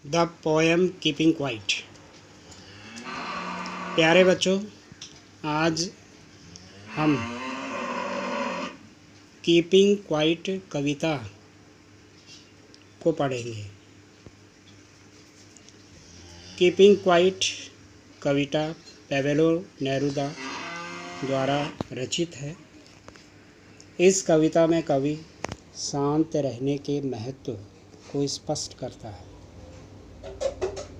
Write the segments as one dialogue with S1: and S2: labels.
S1: The poem keeping quite. प्यारे बच्चों, आज हम कीपिंग क्वाइट कविता को पढ़ेंगे। कीपिंग क्वाइट कविता पावेलो नेरुदा द्वारा रचित है। इस कविता में कवि शांत रहने के महत्व को स्पष्ट करता है।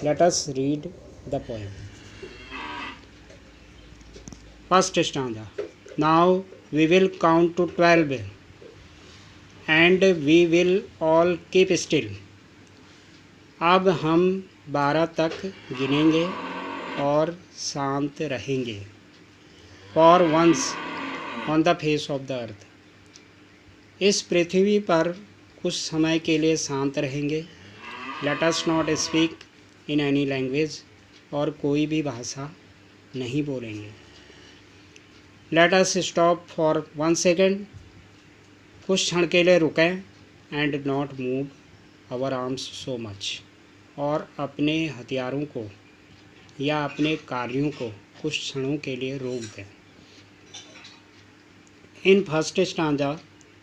S1: Let us read the poem. First stanza. Now we will count to 12 and we will all keep still. अब हम 12 तक गिनेंगे और शांत रहेंगे। For once on the face of the earth. इस पृथ्वी पर कुछ समय के लिए शांत रहेंगे। Let us not speak in any language, और कोई भी भाषा नहीं बोलेंगे। Let us stop for 1 second, कुछ क्षण के लिए रुकें। And not move our arms so much, और अपने हथियारों को या अपने कार्यों को कुछ क्षणों के लिए रोक दें। In first stanza,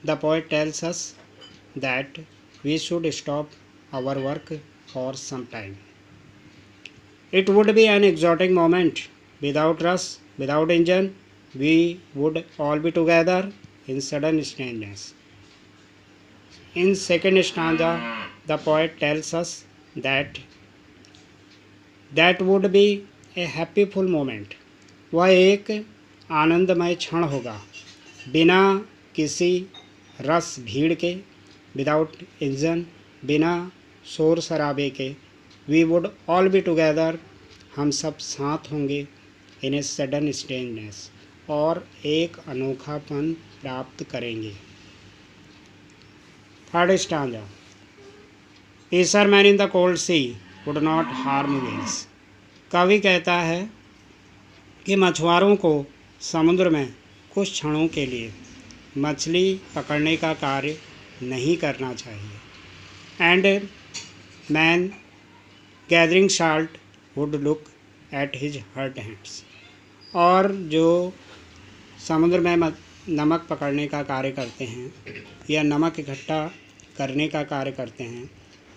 S1: the poet tells us that we should stop our work for some time. It would be an exotic moment. Without rush, without engine, we would all be together in sudden stillness. In second stanza, the poet tells us that would be a happy full moment. वह एक आनंदमय क्षण होगा, बिना किसी रस भीड़ के, विदाउट इंजन, बिना शोर शराबे के। We would all be together, हम सब साथ होंगे। In a sudden stillness, और एक अनोखापन प्राप्त करेंगे। Third stanza. Fisherman in the cold sea would not harm whales. कवि कहता है कि मछुआरों को समुद्र में कुछ क्षणों के लिए मछली पकड़ने का कार्य नहीं करना चाहिए। And man gathering salt would look at his hurt hands, और जो समुद्र में नमक पकड़ने का कार्य करते हैं या नमक इकट्ठा करने का कार्य करते हैं,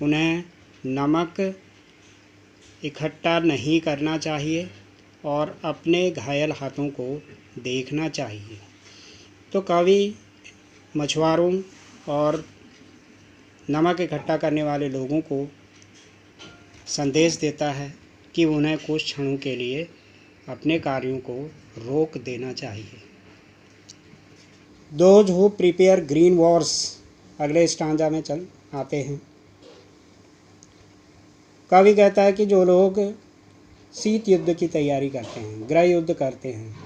S1: उन्हें नमक इकट्ठा नहीं करना चाहिए और अपने घायल हाथों को देखना चाहिए। तो कवि मछुआरों और नमक इकट्ठा करने वाले लोगों को संदेश देता है कि उन्हें कुछ क्षणों के लिए अपने कार्यों को रोक देना चाहिए। Those who prepare green wars, अगले स्टांजा में चल आते हैं। कवि कहता है कि जो लोग शीत युद्ध की तैयारी करते हैं, गृह युद्ध करते हैं,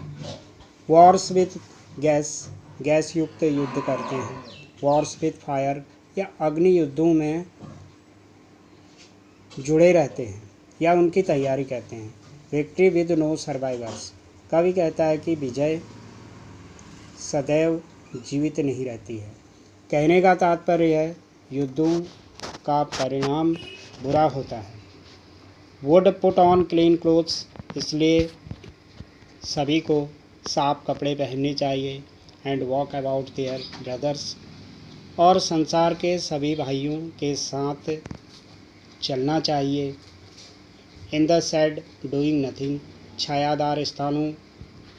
S1: वॉर्स विथ गैस युक्त युद्ध करते हैं, वॉर्स विथ फायर या अग्नि युद्धों में जुड़े रहते हैं या उनकी तैयारी करते हैं। विक्ट्री विद नो सर्वाइवर्स, कवि कहता है कि विजय सदैव जीवित नहीं रहती है। कहने का तात्पर्य है युद्धों का परिणाम बुरा होता है। Would put on clean clothes, इसलिए सभी को साफ कपड़े पहनने चाहिए। And walk about their brothers, और संसार के सभी भाइयों के साथ चलना चाहिए। In the shade doing nothing, छायादार स्थानों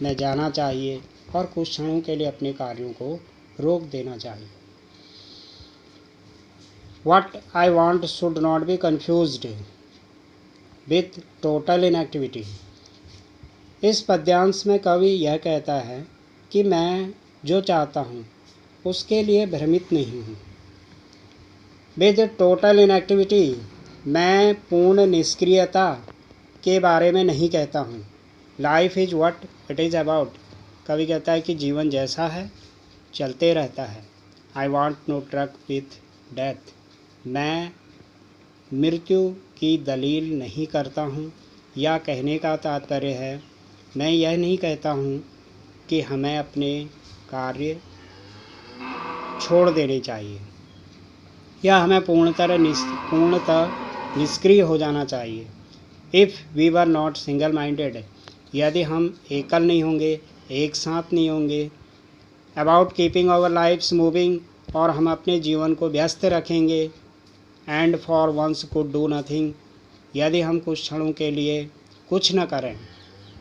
S1: में जाना चाहिए और कुछ क्षणों के लिए अपने कार्यों को रोक देना चाहिए। What I want should not be confused with total inactivity. इस पद्यांश में कवि यह कहता है कि मैं जो चाहता हूँ उसके लिए भ्रमित नहीं हूँ। With total inactivity, मैं पूर्ण निष्क्रियता के बारे में नहीं कहता हूँ। Life is what it is about, कवि कहता है कि जीवन जैसा है चलते रहता है। I want no truck with death, मैं मृत्यु की दलील नहीं करता हूँ। या कहने का तात्पर्य है मैं यह नहीं कहता हूँ कि हमें अपने कार्य छोड़ देने चाहिए या हमें पूर्णतः निष्क्रिय हो जाना चाहिए। If we were not single minded, यदि हम एकल नहीं होंगे, एक साथ नहीं होंगे, about keeping our lives moving, और हम अपने जीवन को व्यस्त रखेंगे, and for once could do nothing, यदि हम कुछ क्षणों के लिए कुछ न करें,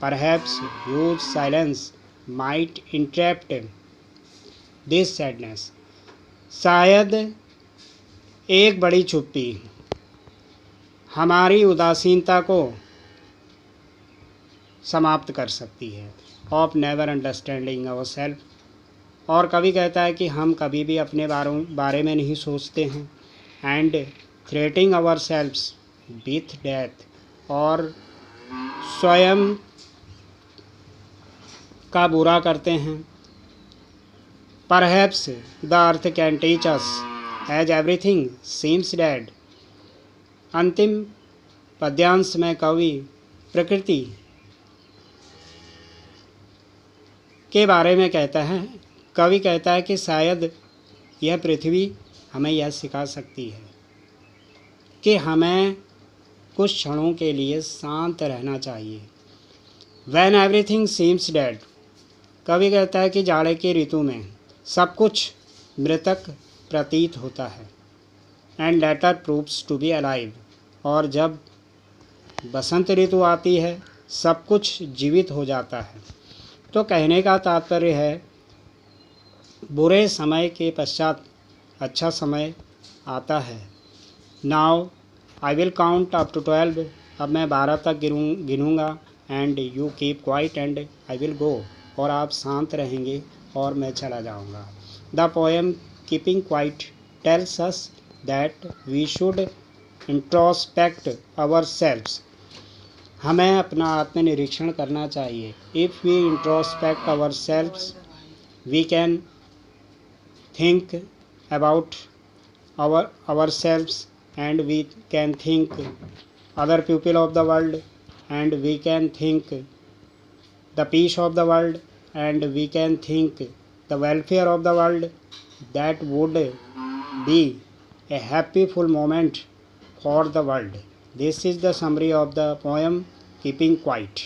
S1: perhaps huge silence might interrupt this sadness, शायद एक बड़ी चुप्पी हमारी उदासीनता को समाप्त कर सकती है। Of never understanding our self, और कवि कहता है कि हम कभी भी अपने बारे में नहीं सोचते हैं। And threatening our selves with death, और स्वयं का बुरा करते हैं। Perhaps the earth can teach us as everything seems dead, अंतिम पद्यांश में कवि प्रकृति के बारे में कहता है। कवि कहता है कि शायद यह पृथ्वी हमें यह सिखा सकती है कि हमें कुछ क्षणों के लिए शांत रहना चाहिए। When everything seems dead, कवि कहता है कि जाड़े की ऋतु में सब कुछ मृतक प्रतीत होता है। And later proves to be alive, और जब बसंत ऋतु आती है सब कुछ जीवित हो जाता है। तो कहने का तात्पर्य है, बुरे समय के पश्चात अच्छा समय आता है। Now I will count up to 12, अब मैं 12 तक गिनूँगा। And you keep quiet and I will go, और आप शांत रहेंगे और मैं चला जाऊँगा। The poem keeping quiet tells us that we should introspect ourselves, हमें अपना आत्मनिरीक्षण करना चाहिए। If we introspect ourselves we can think about ourselves, and we can think other people of the world, and we can think the peace of the world, and we can think the welfare of the world. That would be a happy full moment for the world. This is the summary of the poem Keeping Quiet.